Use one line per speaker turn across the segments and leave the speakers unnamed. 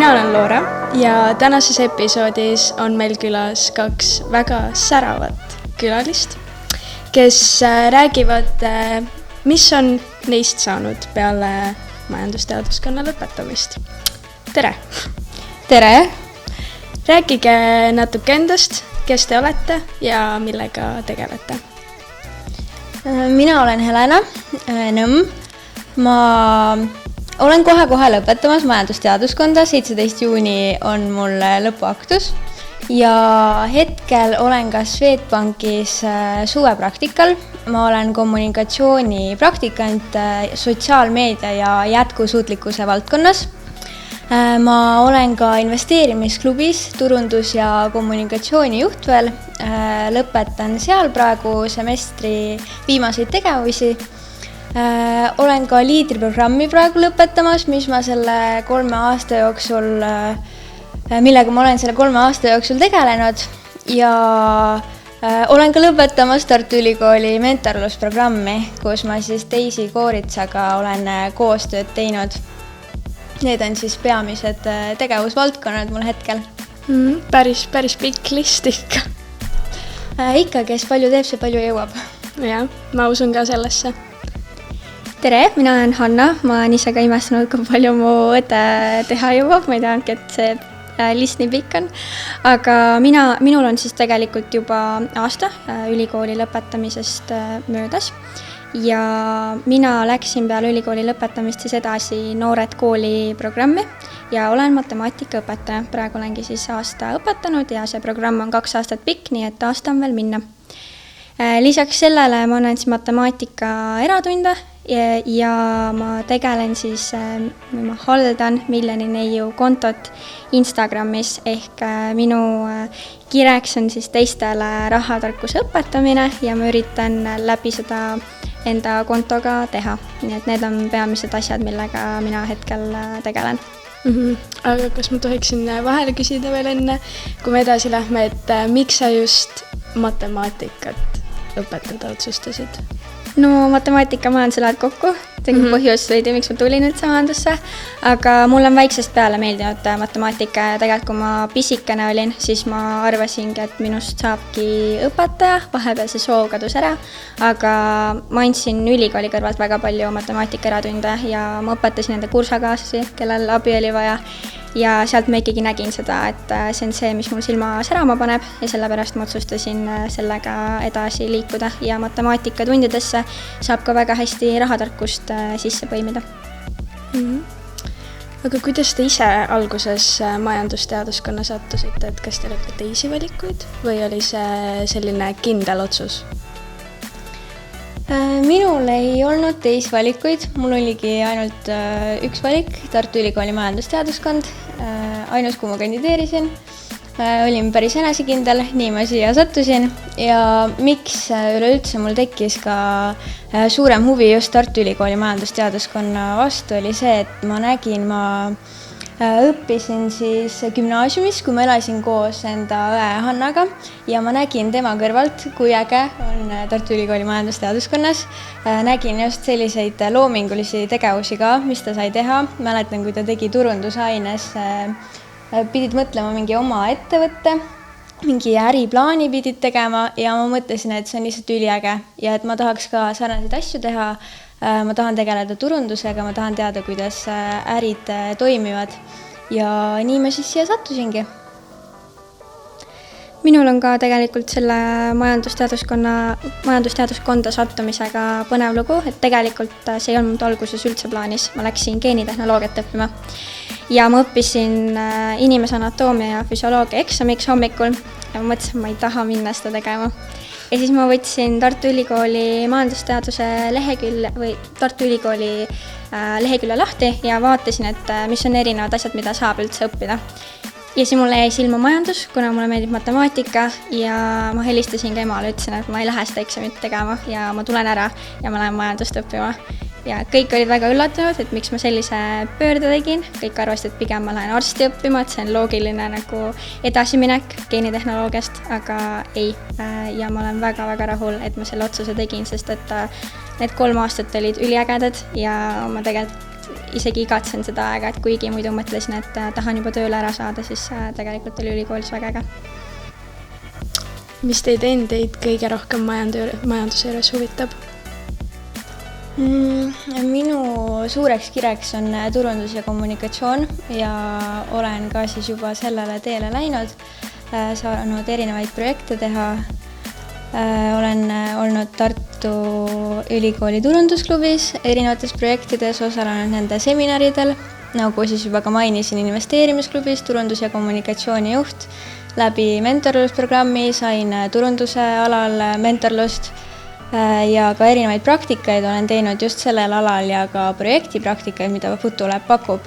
Mina olen Loora ja tänases episoodis on meil külas kaks väga säravat külalist, kes räägivad, mis on neist saanud peale majandusteaduskonna lõpetamist. Tere!
Tere!
Rääkige natuke endast, kes te olete ja millega tegelete.
Mina olen Helena Nõmm. Ma olen kohe lõpetamas majandusteaduskonda, 17. juuni on mul lõpuaktus ja hetkel olen ka Swedbankis suvepraktikal. Ma olen kommunikatsioonipraktikant sotsiaalmeedia ja jätkusuutlikkuse valdkonnas. Ma olen ka investeerimisklubis turundus- ja kommunikatsioonijuht veel. Lõpetan seal praegu semestri viimaseid tegevusi. Olen ka liidriprogrammi praegu lõpetamas, millega ma olen selle 3 aasta jooksul tegelenud ja olen ka lõpetamas Tartu Ülikooli mentorlusprogrammi, kus ma siis Daisy Kooritsaga olen koostööd teinud. Need on siis peamised tegevusvaldkonnad mul hetkel.
Päris pikk list ikka.
Ikka, kes palju teeb, see palju jõuab.
Ja, ma usun ka sellesse.
Tere, mina olen Hanna. Ma olen ise ka imestanud, kui palju mu õde teha jõuab. Ma ei teadnudki, et see list nii pikk on. Aga minul on siis tegelikult juba aasta ülikooli lõpetamisest möödas. Ja mina läksin peale ülikooli lõpetamist siis edasi Noored kooli programmi ja olen matemaatikaõpetaja. Praegu olengi siis aasta õpetanud ja see programm on 2 aastat pikk, nii et aasta on veel minna. Lisaks sellele ma annan siis matemaatika eratunde ja ma tegelen siis, ma haldan Miljoni Neiu kontot Instagramis ehk minu kireks on siis teistele rahatarkuse õpetamine ja ma üritan läbi seda enda kontoga teha. Nii et need on peamised asjad, millega mina hetkel tegelen.
Aga kas ma tohiksin vahele küsida veel enne, kui me edasi lähme, et miks sa just matemaatikat õpetada otsustasid?
No matemaatika majanduse läheb kokku, tegi põhjus või miks ma tulin üldse majandusse, aga mul on väiksest peale meeldinud matemaatika ja tegelikult kui ma pisikene olin, siis ma arvasingi, et minust saabki õpetaja, vahepeal see soov kadus ära, aga ma andsin ülikooli kõrvalt väga palju matemaatika eratunde ja ma õpetasin nende kursakaaslasi, kellel abi oli vaja ja sealt ma ikkagi nägin seda, et see on see, mis mul silma särama paneb ja sellepärast ma otsustasin sellega edasi liikuda ja matemaatikatundidesse saab ka väga hästi rahatarkust sisse põimida.
Aga kuidas te ise alguses majandusteaduskonna sattusite, et kas teil oli teisi valikuid või oli see selline kindel otsus?
Minul ei olnud teisi valikuid, mul oligi ainult üks valik, Tartu Ülikooli majandusteaduskond, ainus kui ma kandideerisin. Olin päris enesekindel, nii ma siia sattusin ja miks üleüldse mul tekkis ka suurem huvi just Tartu Ülikooli majandusteaduskonna vastu oli see, et ma õppisin siis gümnaasiumis, kui ma elasin koos enda õe Hannaga ja ma nägin tema kõrvalt, kui äge on Tartu Ülikooli majandusteaduskonnas. Nägin just selliseid loomingulisi tegevusi ka, mis ta sai teha. Mäletan, kui ta tegi turundusaines, pidid mõtlema mingi oma ettevõtte, mingi äriplaani pidid tegema ja ma mõtlesin, et see on lihtsalt üliäge ja et ma tahaks ka sarnaseid asju teha. Ma tahan tegeleda turundusega, ma tahan teada, kuidas ärid toimivad ja nii ma siis siia sattusingi.
Minul on ka tegelikult selle majandusteaduskonda sattumisega põnev lugu, et tegelikult see ei olnud alguses üldse plaanis. Ma läksin geenitehnoloogiat õppima ja ma õppisin inimese anatoomia ja füsioloogia eksamiks hommikul ja ma mõtlesin, et ma ei taha minna seda tegema. Ja siis ma võtsin Tartu Ülikooli majandusteaduse Tartu Ülikooli lehekülje lahti ja vaatasin, et mis on erinevad asjad, mida saab üldse õppida. Ja siis mulle jäi silma majandus, kuna mulle meeldib matemaatika ja ma helistasin ka emale, ütlesin, et ma ei lähe seda eksamit tegema ja ma tulen ära ja ma lähen majandust õppima. Ja kõik olid väga üllatunud, et miks ma sellise pöörde tegin. Kõik arvasid, et pigem ma lähen arsti õppima, et see on loogiline nagu edasiminek geenitehnoloogiast, aga ei. Ja ma olen väga rahul, et ma selle otsuse tegin, sest et need 3 aastat olid üliägedad ja ma tegelikult isegi igatsen seda aega, et kuigi muidu mõtlesin, et tahan juba tööle ära saada, siis tegelikult oli ülikoolis väga äge.
Mis teid endeid kõige rohkem majanduse juures huvitab?
Minu suureks kireks on turundus ja kommunikatsioon ja olen ka siis juba sellele teele läinud, saanud erinevaid projekte teha. Olen olnud Tartu Ülikooli turundusklubis erinevates projektides, osalenud nende seminaridel, nagu siis juba ka mainisin investeerimisklubis turundus- ja kommunikatsiooni juht. Läbi mentorlusprogrammi sain turunduse alal mentorlust ja ka erinevaid praktikaid olen teinud just sellel alal ja ka projektipraktikaid, mida Futulab pakub.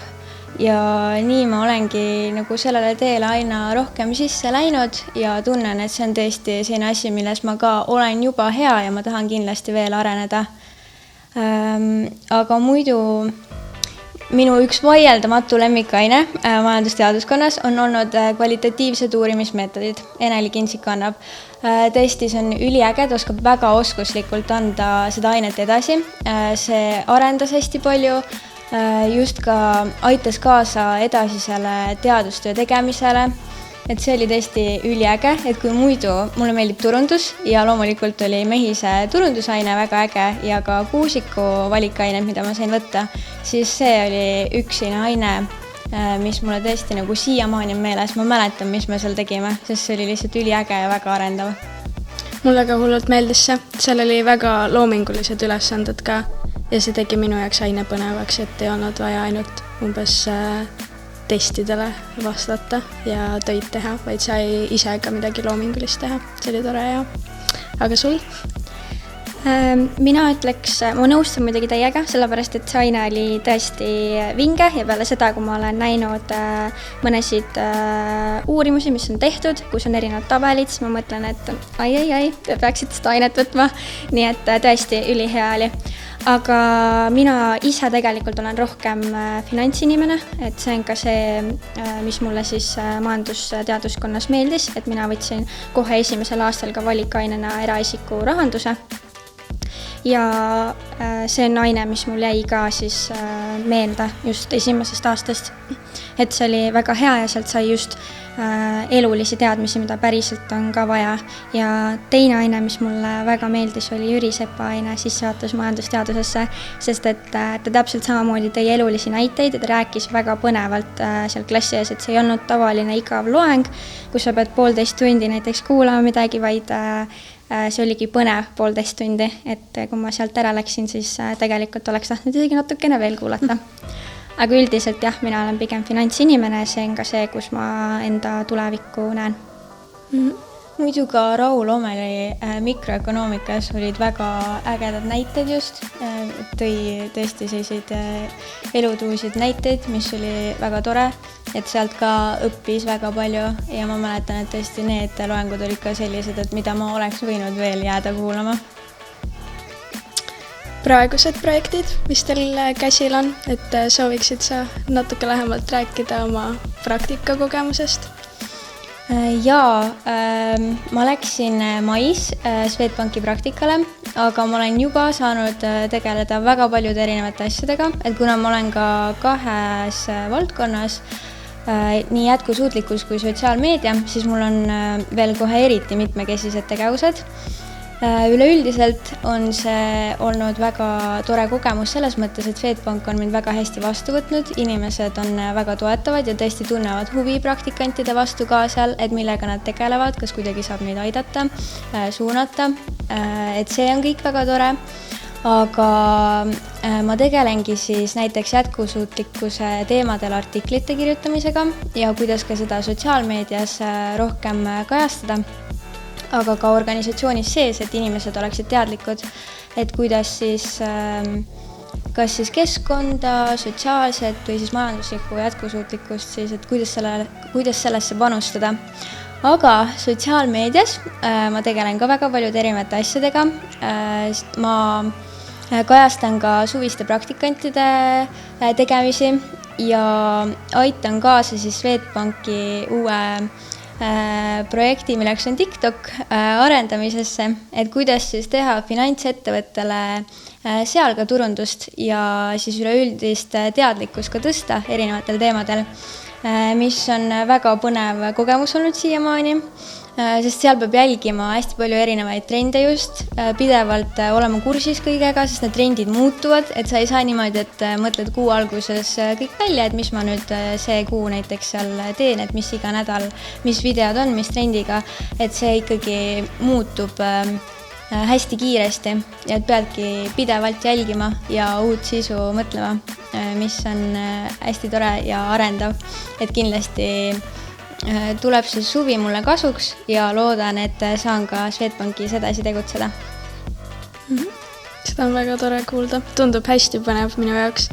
Ja nii ma olengi nagu sellele teele aina rohkem sisse läinud ja tunnen, et see on tõesti selline asi, milles ma ka olen juba hea ja ma tahan kindlasti veel areneda. Aga muidu minu üks vaieldamatu lemmikaine majandusteaduskonnas on olnud kvalitatiivsed uurimismeetodid. Eneli Kintsik annab. Tõesti, see on üliäge, ta oskab väga oskuslikult anda seda ainet edasi. See arendas hästi palju, just ka aitas kaasa edasisele teadustöö tegemisele. Et see oli tõesti üliäge, et kui muidu mulle meeldib turundus ja loomulikult oli Mehise turundusaine väga äge ja ka Kuusiku valikaine, mida ma sain võtta, siis see oli üks aine, mis mulle tõesti nagu siiamaani on meeles. Ma mäletan, mis me seal tegime, sest see oli lihtsalt üliäge ja väga arendav.
Mulle ka hullult meeldis see. Seal oli väga loomingulised ülesanded ka ja see tegi minu jaoks aine põnevaks, et ei olnud vaja ainult umbes testidele vastata ja töid teha, vaid sai ise ka midagi loomingulist teha. See oli tore ja. Aga sul?
Mina ütleks, ma nõustun muidugi teiega, sellepärast et see aine oli tõesti vinge ja peale seda, kui ma olen näinud mõnesid uurimusi, mis on tehtud, kus on erinevad tabelid, siis ma mõtlen, et ai, te peaksite seda ainet võtma. Nii et tõesti ülihea oli. Aga mina ise tegelikult olen rohkem finantsinimene, et see on ka see, mis mulle siis majandusteaduskonnas meeldis, et mina võtsin kohe esimesel aastal ka valikainena eraisiku rahanduse. Ja see on aine, mis mul jäi ka siis meelde just esimesest aastast. Et see oli väga hea ja sealt sai just elulisi teadmisi, mida päriselt on ka vaja. Ja teine aine, mis mulle väga meeldis, oli Jüri Sepa aine sissejuhatus majandusteadusesse, sest et ta täpselt samamoodi tõi elulisi näiteid ja ta rääkis väga põnevalt seal klassi ees, et see ei olnud tavaline igav loeng, kus sa pead 1,5 tundi näiteks kuulama midagi, vaid see oligi põnev 1,5 tundi, et kui ma sealt ära läksin, siis tegelikult oleks tahtnud isegi natukene veel kuulata. Aga üldiselt jah, mina olen pigem finantsinimene ja see on ka see, kus ma enda tulevikku näen.
Muidu ka Raul Omeli mikroökonoomikas olid väga ägedad näited just. Tõi tõesti selliseid elutuusid näiteid, mis oli väga tore, et sealt ka õppis väga palju ja ma mäletan, et tõesti need loengud olid ka sellised, et mida ma oleks võinud veel jääda kuulama.
Praegused projektid, mis teil käsil on, et sooviksid sa natuke lähemalt rääkida oma praktikakogemusest?
Jaa, ma läksin mais Swedbanki praktikale, aga ma olen juba saanud tegeleda väga paljude erinevate asjadega, et kuna ma olen ka 2 valdkonnas, nii jätkusuutlikkus kui sotsiaalmeedia, siis mul on veel kohe eriti mitmekesised tegevused. Üleüldiselt on see olnud väga tore kogemus selles mõttes, et Swedbank on mind väga hästi vastu võtnud, inimesed on väga toetavad ja tõesti tunnevad huvi praktikantide vastu ka seal, et millega nad tegelevad, kas kuidagi saab neid aidata, suunata, et see on kõik väga tore. Aga ma tegelengi siis näiteks jätkusuutlikkuse teemadel artiklite kirjutamisega ja kuidas ka seda sotsiaalmeedias rohkem kajastada. Aga ka organisatsioonis sees, et inimesed oleksid teadlikud, et kuidas siis, kas siis keskkonda, sotsiaalset või siis majanduslikku jätkusuutlikkust, siis, et kuidas sellesse panustada. Aga sotsiaalmeedias ma tegelen ka väga paljude erinevate asjadega. Ma kajastan ka suviste praktikantide tegemisi ja aitan kaasa siis Swedbanki uue projekti, milleks on TikTok arendamisesse, et kuidas siis teha finantsettevõttele seal ka turundust ja siis üleüldist teadlikkust ka tõsta erinevatel teemadel, mis on väga põnev kogemus olnud siiamaani. Sest seal peab jälgima hästi palju erinevaid trende just, pidevalt olema kursis kõigega, sest need trendid muutuvad, et sa ei saa niimoodi, et mõtled kuu alguses kõik välja, et mis ma nüüd see kuu näiteks seal teen, et mis iga nädal, mis videod on, mis trendiga, et see ikkagi muutub hästi kiiresti ja et peadki pidevalt jälgima ja uut sisu mõtlema, mis on hästi tore ja arendav, et kindlasti tuleb see suvi mulle kasuks ja loodan, et saan ka Swedbankis edasi tegutseda.
Seda on väga tore kuulda. Tundub hästi põnev minu jaoks.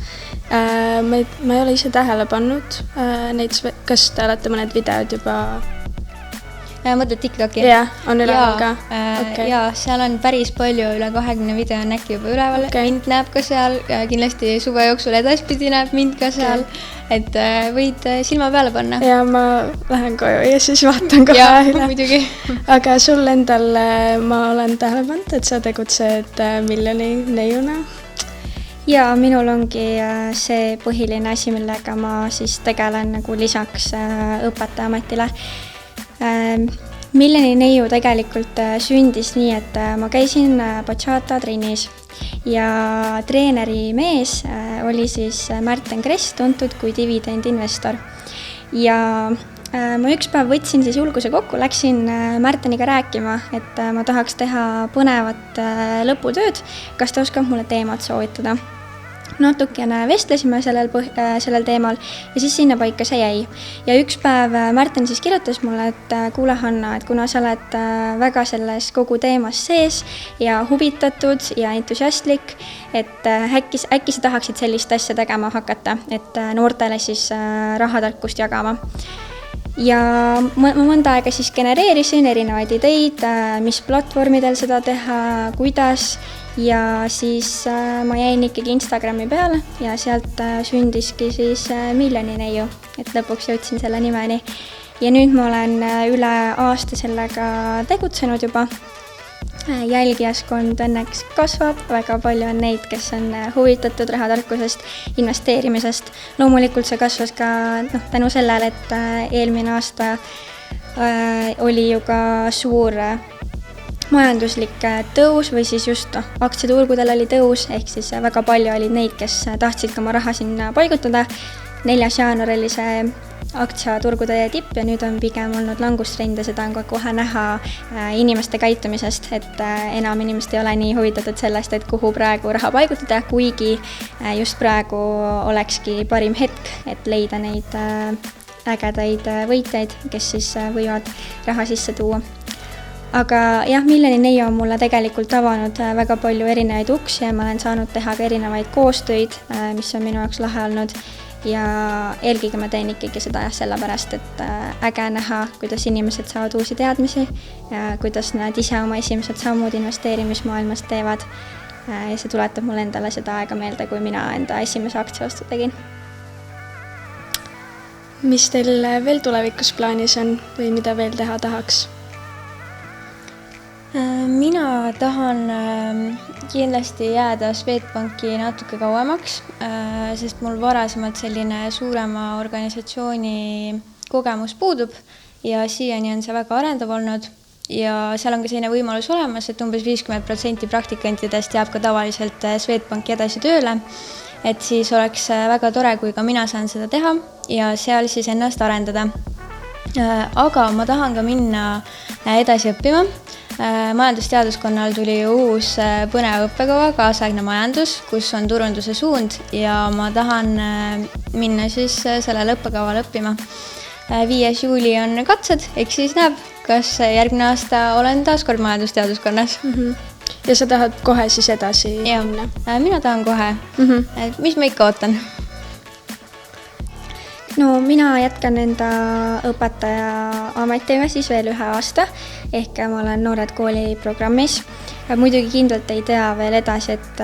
Ma ei ole ise tähele pannud neid, kas te olete mõned videod juba...
Mõtled TikToki?
Jah, on üleval ka.
Jaa, seal on päris palju, üle 20 video on äkki juba üleval. Mind näeb ka seal, kindlasti suve jooksul edaspidi näeb mind ka seal, et võid silma peale panna.
Ja ma lähen koju ja siis vaatan kohe üle.
Muidugi.
Aga sul endal ma olen tähele pannud, et sa tegutsed miljoni neiuna.
Ja minul ongi see põhiline asi, millega ma siis tegelen nagu lisaks õpetajaametile. Miljoni neiu tegelikult sündis nii, et ma käisin bachata trennis ja treeneri mees oli siis Märten Kress, tuntud kui dividendinvestor. Ja ma üks päev võtsin siis julguse kokku, läksin Märteniga rääkima, et ma tahaks teha põnevat lõputööd, kas ta oskab mulle teemat soovitada. Natukene vestlesime sellel teemal ja siis sinna paika see jäi. Ja üks päev Märten siis kirjutas mulle, et kuule Hanna, et kuna sa oled väga selles kogu teemas sees ja huvitatud ja entusiastlik, et äkki sa tahaksid sellist asja tegema hakata, et noortele siis rahatarkust jagama. Ja ma mõnda aega siis genereerisin erinevaid ideid, mis platvormidel seda teha, kuidas. Ja siis ma jäin ikkagi Instagrami peale ja sealt sündiski siis miljoni neiu, et lõpuks jõudsin selle nimeni. Ja nüüd ma olen üle aasta sellega tegutsenud juba. Jälgijaskond õnneks kasvab, väga palju on neid, kes on huvitatud rahatarkusest, investeerimisest. Loomulikult see kasvas ka tänu sellele, et eelmine aasta oli ju ka suur majanduslik tõus või siis just aktsiaturgudel oli tõus, ehk siis väga palju oli neid, kes tahtsid ka oma raha sinna paigutada. 4. jaanuar oli see aktsiaturgude tipp ja nüüd on pigem olnud langustrend ja seda on ka kohe näha inimeste käitumisest, et enam inimesed ei ole nii huvitatud sellest, et kuhu praegu raha paigutada, kuigi just praegu olekski parim hetk, et leida neid ägedaid võitjaid, kes siis võivad raha sisse tuua. Aga jah, miljoni neiu on mulle tegelikult avanud väga palju erinevaid uksi ja ma olen saanud teha ka erinevaid koostöid, mis on minu jaoks lahe olnud. Ja eelkõige ma teen ikkagi seda sellepärast, et äge näha, kuidas inimesed saavad uusi teadmisi, kuidas nad ise oma esimesed sammud investeerimismaailmas teevad. Ja see tuletab mulle endale seda aega meelde, kui mina enda esimese aktsiaostu tegin.
Mis teil veel tulevikus plaanis on või mida veel teha tahaks?
Mina tahan kindlasti jääda Swedbanki natuke kauemaks, sest mul varasemalt selline suurema organisatsiooni kogemus puudub ja siiani on see väga arendav olnud ja seal on ka selline võimalus olemas, et umbes 50% praktikantidest jääb ka tavaliselt Swedbanki edasi tööle, et siis oleks väga tore, kui ka mina saan seda teha ja seal siis ennast arendada. Aga ma tahan ka minna edasi õppima. Majandusteaduskonnal tuli uus põnev õppekava, kaasaegne majandus, kus on turunduse suund ja ma tahan minna siis sellele õppekavale õppima. 5. juuli on katsed, eks siis näeb, kas järgmine aasta olen taas kord majandusteaduskonnas.
Ja sa tahad kohe siis edasi minna?
Mina tahan kohe. Mis ma ikka ootan?
No mina jätkan enda õpetaja ametiga siis veel 1 aasta, ehk ma olen Noored Kooli programmis. Muidugi kindlalt ei tea veel edasi, et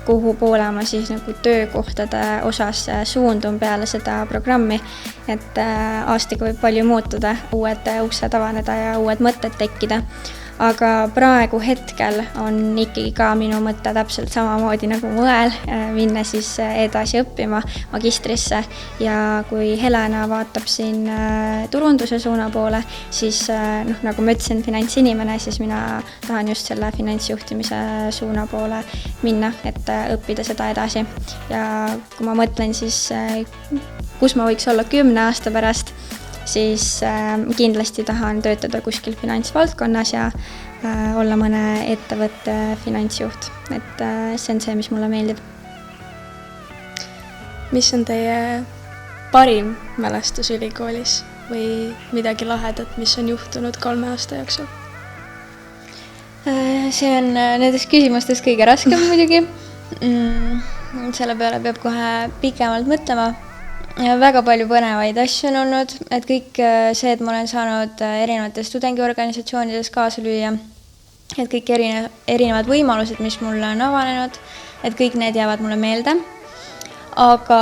kuhu poole ma siis nagu töökohtade osas suundun peale seda programmi, et aastaga võib palju muutuda, uued uksed avaneda ja uued mõtted tekkida. aga praegu hetkel on ikkagi ka minu mõte täpselt samamoodi nagu Mõel, minna siis edasi õppima magistrisse ja kui Helena vaatab siin turunduse suuna poole, siis nagu ma ütlesin, finantsinimene, siis mina tahan just selle finantsjuhtimise suuna poole minna, et õppida seda edasi. Ja kui ma mõtlen siis, kus ma võiks olla 10 aasta pärast, siis kindlasti tahan töötada kuskil finantsvaldkonnas ja olla mõne ettevõtte finantsjuht. Et see on see, mis mulle meeldib.
Mis on teie parim mälestus ülikoolis või midagi lahedat, mis on juhtunud 3 aasta jooksul?
See on nendest küsimustest kõige raskem muidugi. Selle peale peab kohe pikemalt mõtlema. Väga palju põnevaid asju on olnud, et kõik see, et ma olen saanud erinevates tudengiorganisatsioonides kaasa lüüa, et kõik erinevad võimalused, mis mulle on avanenud, et kõik need jäävad mulle meelde. Aga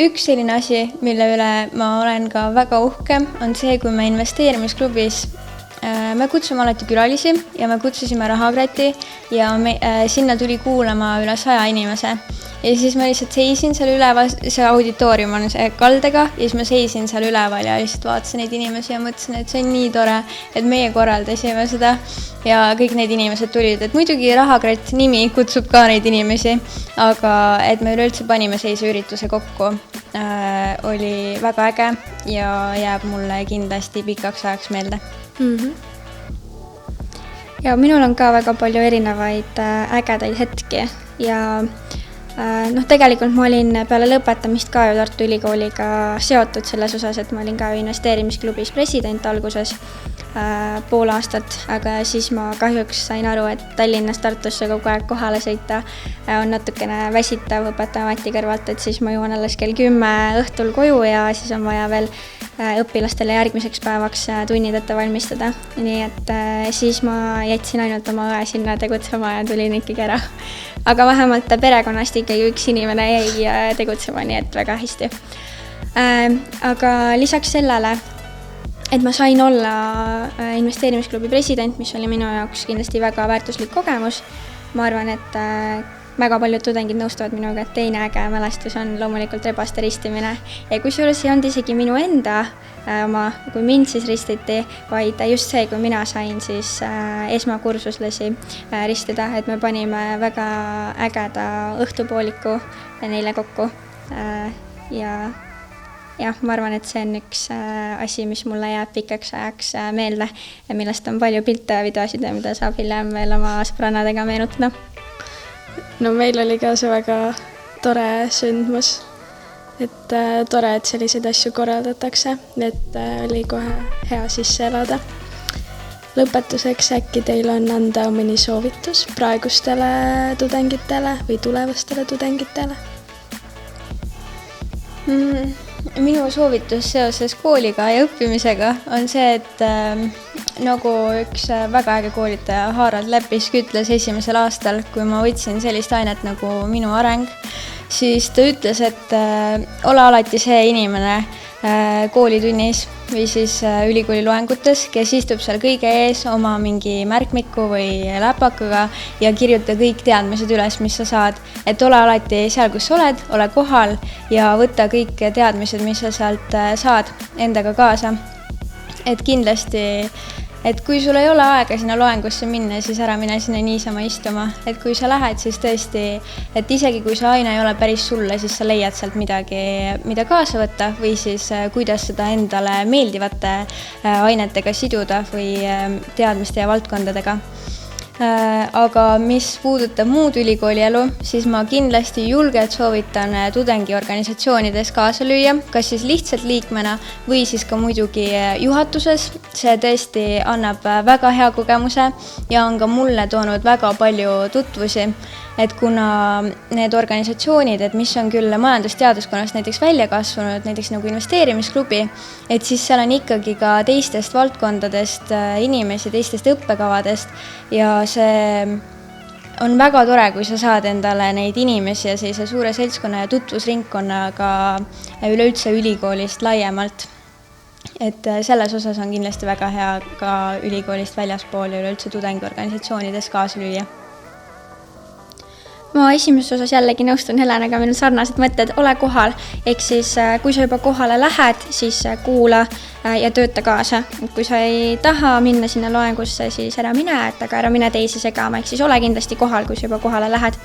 üks selline asi, mille üle ma olen ka väga uhke, on see, kui me investeerimisklubis me kutsume alati külalisi ja me kutsusime Rahakratti ja sinna tuli kuulama üle 100 inimese. Ja siis ma lihtsalt seisin seal üleval, see auditoorium on see kaldega ja siis ma seisin seal üleval ja lihtsalt vaatasin neid inimesi ja mõtlesin, et see on nii tore, et meie korraldasime seda ja kõik need inimesed tulid, et muidugi Rahakratt nimi kutsub ka neid inimesi, aga et me üleüldse panime sellise ürituse kokku, oli väga äge ja jääb mulle kindlasti pikaks ajaks meelde.
Ja minul on ka väga palju erinevaid ägedaid hetki ja tegelikult ma olin peale lõpetamist ka ju Tartu Ülikooliga seotud selles osas, et ma olin ka investeerimisklubis president alguses pool aastat, aga siis ma kahjuks sain aru, et Tallinnast Tartusse kogu aeg kohale sõita on natukene väsitav õpetajaameti kõrvalt, et siis ma jõuan alles kell 10 õhtul koju ja siis on vaja veel õpilastele järgmiseks päevaks tunnid ette valmistada. Nii et siis ma jätsin ainult oma õe sinna tegutsema ja tulin ikkagi ära. Aga vähemalt perekonnast ikkagi üks inimene jäi tegutsema, nii et väga hästi. Aga lisaks sellele, et ma sain olla investeerimisklubi president, mis oli minu jaoks kindlasti väga väärtuslik kogemus. Ma arvan, et väga paljud tudengid nõustuvad minuga, et teine äge mälestus on loomulikult rebaste ristimine. Ja kusjuures ei olnud isegi minu enda oma, kui mind siis ristiti, vaid just see, kui mina sain siis esmakursuslasi ristida, et me panime väga ägeda õhtupooliku neile kokku. Ja ma arvan, et see on üks asi, mis mulle jääb pikaks ajaks meelde ja millest on palju pilte ja videosid ja mida saab hiljem veel oma sõbrannadega meenutada.
No meil oli ka see väga tore sündmus, et tore, et selliseid asju korraldatakse, et oli kohe hea sisse elada. Lõpetuseks äkki teil on anda mõni soovitus praegustele tudengitele või tulevastele tudengitele?
Minu soovitus seoses kooliga ja õppimisega on see, et nagu üks väga äge koolitaja Harald Leppisk ütles esimesel aastal, kui ma võtsin sellist ainet nagu minu areng, siis ta ütles, et ole alati see inimene koolitunnis või siis ülikooli loengutes, kes istub seal kõige ees oma mingi märkmiku või läpakaga ja kirjuta kõik teadmised üles, mis sa saad. Et ole alati seal, kus oled, ole kohal ja võtta kõik teadmised, mis sa sealt saad endaga kaasa. Et kindlasti, et kui sul ei ole aega sinna loengusse minna, siis ära mine sinna niisama istuma. Et kui sa lähed, siis tõesti, et isegi kui see aine ei ole päris sulle, siis sa leiad sealt midagi, mida kaasa võtta või siis kuidas seda endale meeldivate ainetega siduda või teadmiste ja valdkondadega. Aga mis puudutab muud ülikooli elu, siis ma kindlasti julgelt soovitan tudengiorganisatsioonides kaasa lüüa, kas siis lihtsalt liikmena või siis ka muidugi juhatuses. See tõesti annab väga hea kogemuse ja on ka mulle toonud väga palju tutvusi. Et kuna need organisatsioonid, et mis on küll majandusteaduskonnast näiteks välja kasvanud, näiteks nagu investeerimisklubi, et siis seal on ikkagi ka teistest valdkondadest inimesi, teistest õppekavadest ja see on väga tore, kui sa saad endale neid inimesi ja sellise suure seltskonna ja tutvusringkonnaga üleüldse ülikoolist laiemalt. et selles osas on kindlasti väga hea ka ülikoolist väljaspool ja üleüldse tudengiorganisatsioonides kaasa lüüa.
Ma esimeses osas jällegi nõustun Helenaga, meil on sarnased mõtted, ole kohal, ehk siis kui sa juba kohale lähed, siis kuula ja tööta kaasa. Kui sa ei taha minna sinna loengusse, siis ära mine, aga ära mine teisi segama, ehk siis ole kindlasti kohal, kui sa juba kohale lähed.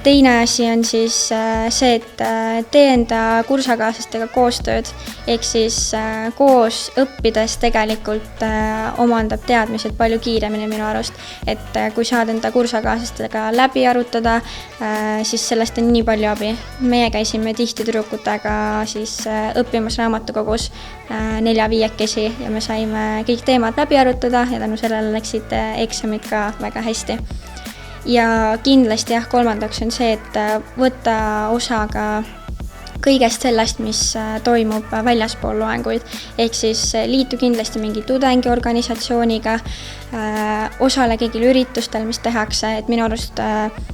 Teine asi on siis see, et tee enda kursakaaslastega koostööd, ehk siis koos õppides tegelikult omandab teadmised palju kiiremini minu arust, et kui saad enda kursakaaslastega läbi arutada, siis sellest on nii palju abi. Meie käisime tihti tüdrukutega siis õppimas raamatukogus 4-5 ja me saime kõik teemad läbi arutada ja tänu sellele läksid eksamid ka väga hästi. Ja kindlasti kolmandaks on see, et võtta osa ka kõigest sellest, mis toimub väljaspool loenguid. Ehk siis liitu kindlasti mingi tudengiorganisatsiooniga, osale kõigil üritustel, mis tehakse, et minu arust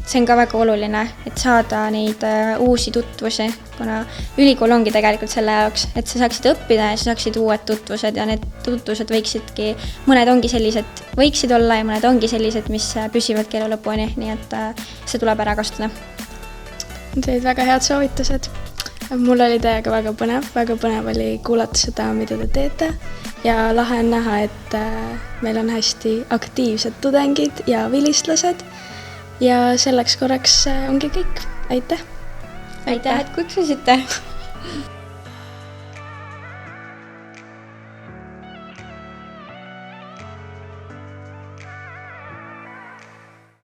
see on ka väga oluline, et saada neid uusi tutvusi, kuna ülikool ongi tegelikult selle jaoks, et sa saaksid õppida ja sa saaksid uued tutvused ja need tutvused võiksidki, mõned ongi sellised, võiksid olla ja mõned ongi sellised, mis püsivad elu lõpuni, nii et see tuleb ära kasutada.
See olid väga head soovitused. Mul oli teiega väga põnev oli kuulata seda, mida te teete ja lahe on näha, et meil on hästi aktiivsed tudengid ja vilistlased ja selleks korraks ongi kõik. Aitäh!
Aitäh, et kutsusite!